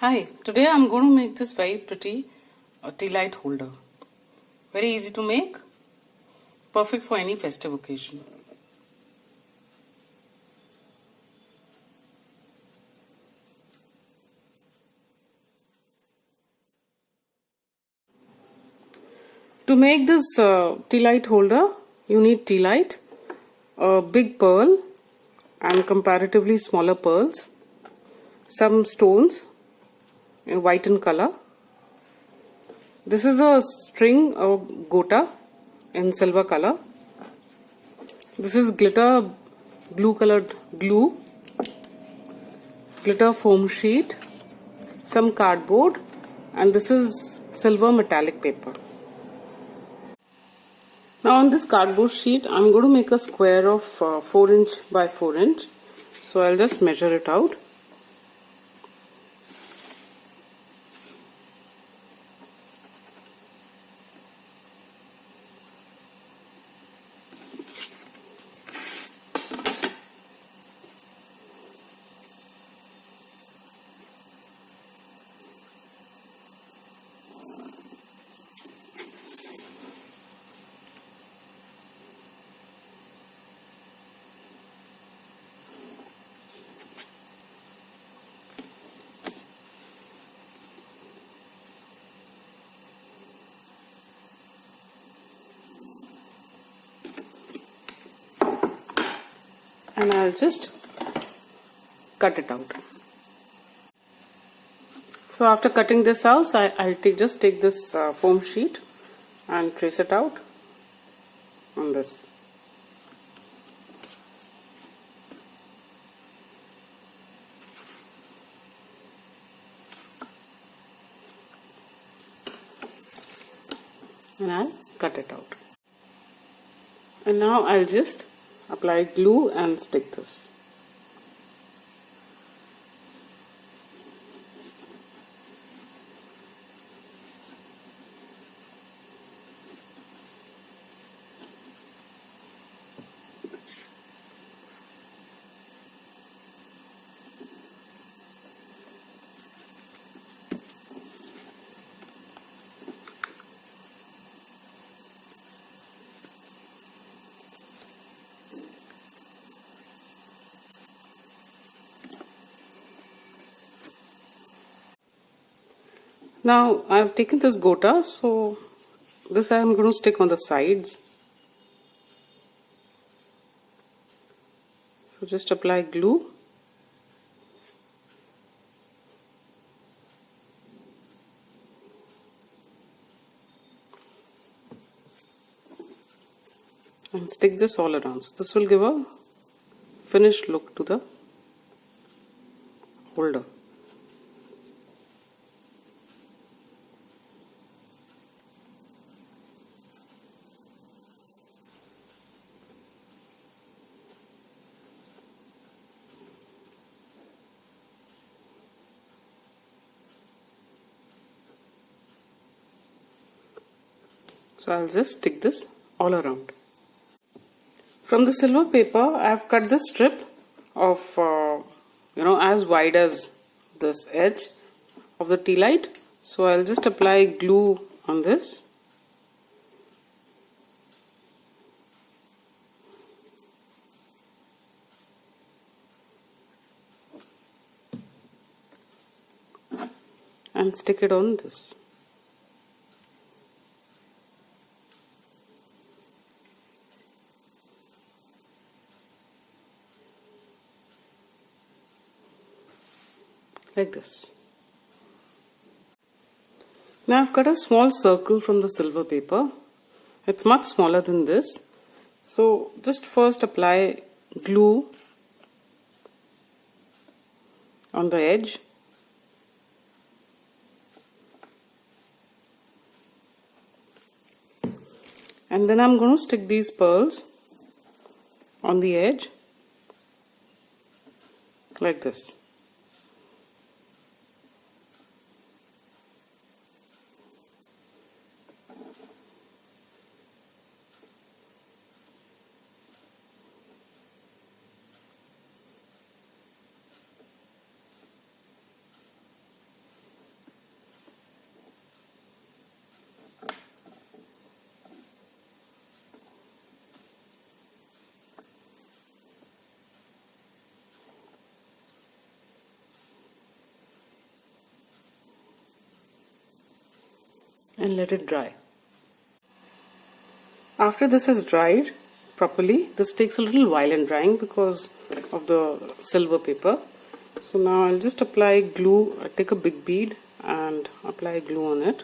Hi, today I'm going to make this very pretty tea light holder. Very easy to make, perfect for any festive occasion. To make this tea light holder, you need tea light, a big pearl and comparatively smaller pearls, some stones in white in color. This is a string of gota in silver color. This is glitter blue colored glue, glitter foam sheet, some cardboard, and this is silver metallic paper. Now on this cardboard sheet I'm going to make a square of 4 inch by 4 inch. So I'll just measure it out. And I'll just cut it out. So after cutting this out, I'll just take this foam sheet and trace it out on this. And I'll cut it out. And now I'll just apply glue and stick this. Now I've taken this gota, so this I am going to stick on the sides. So just apply glue. And stick this all around. So this will give a finished look to the holder. So I'll just stick this all around. From the silver paper, I have cut this strip of as wide as this edge of the tea light. So I'll just apply glue on this. And stick it on this. Like this. Now I've cut a small circle from the silver paper. It's much smaller than this. So just first apply glue on the edge. And then I'm going to stick these pearls on the edge like this. and let it dry. After this has dried properly, this takes a little while in drying because of the silver paper. So now I'll just apply glue. I take a big bead and apply glue on it.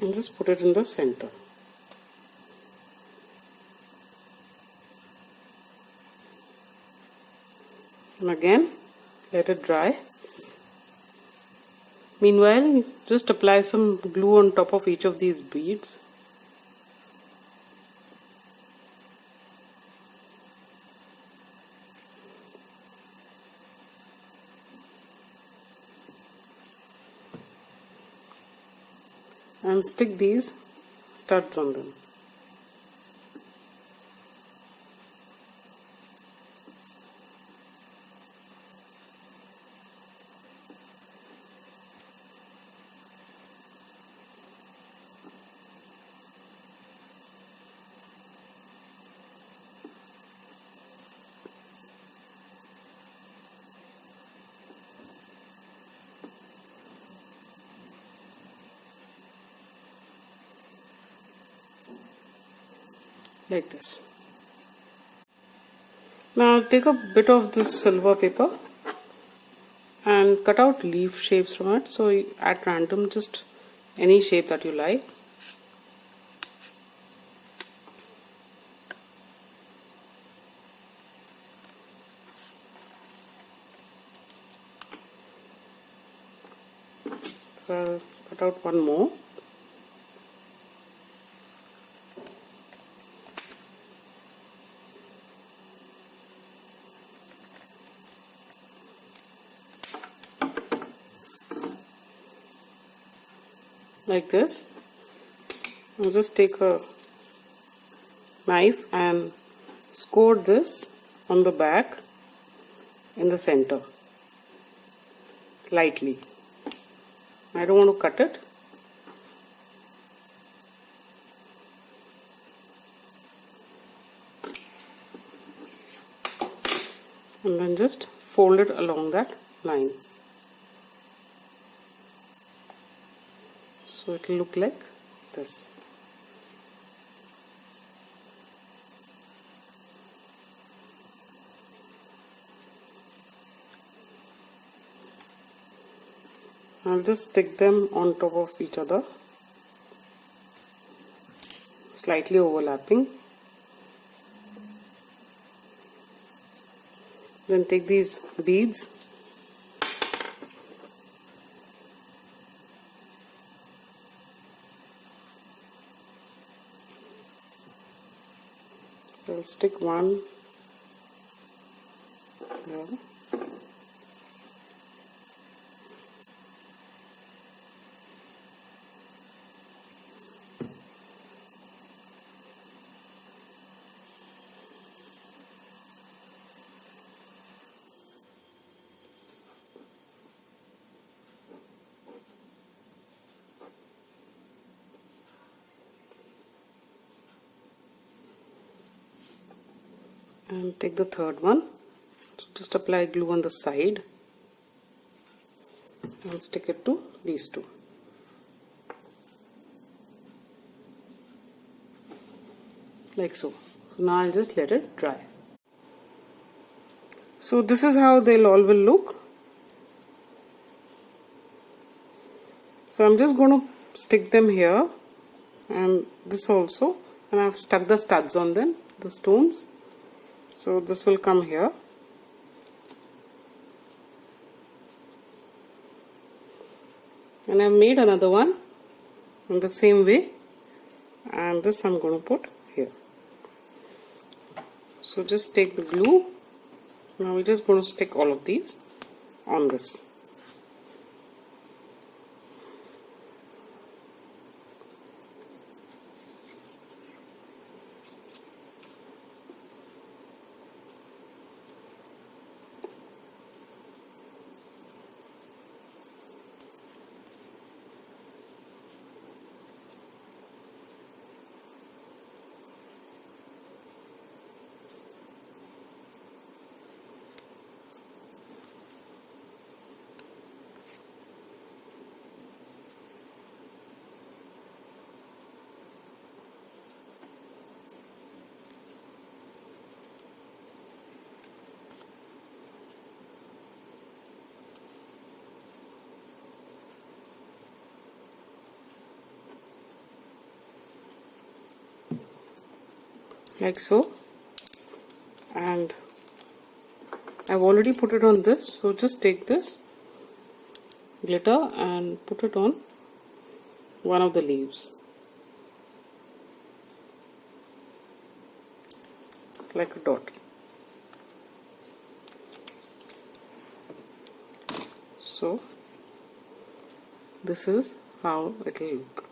And just put it in the center. And again let it dry. Meanwhile, just apply some glue on top of each of these beads. And stick these studs on them. Like this. Now I'll take a bit of this silver paper and cut out leaf shapes from it. So at random, just any shape that you like. So I'll cut out one more. Like this. I'll just take a knife and score this on the back in the center lightly. I don't want to cut it. And then just fold it along that line. So it will look like this. I'll just stick them on top of each other, slightly overlapping. Then take these beads I'll stick one here. And take the third one. So just apply glue on the side and stick it to these two. Like so. So now I'll just let it dry. So this is how they'll all will look. So I'm just going to stick them here and this also, and I've stuck the studs on them, the stones. So this will come here. And I've made another one in the same way, and this I'm going to put here. So just take the glue. Now we're just going to stick all of these on this. like so, and I've already put it on this, so just take this glitter and put it on one of the leaves like a dot. So this is how it will look.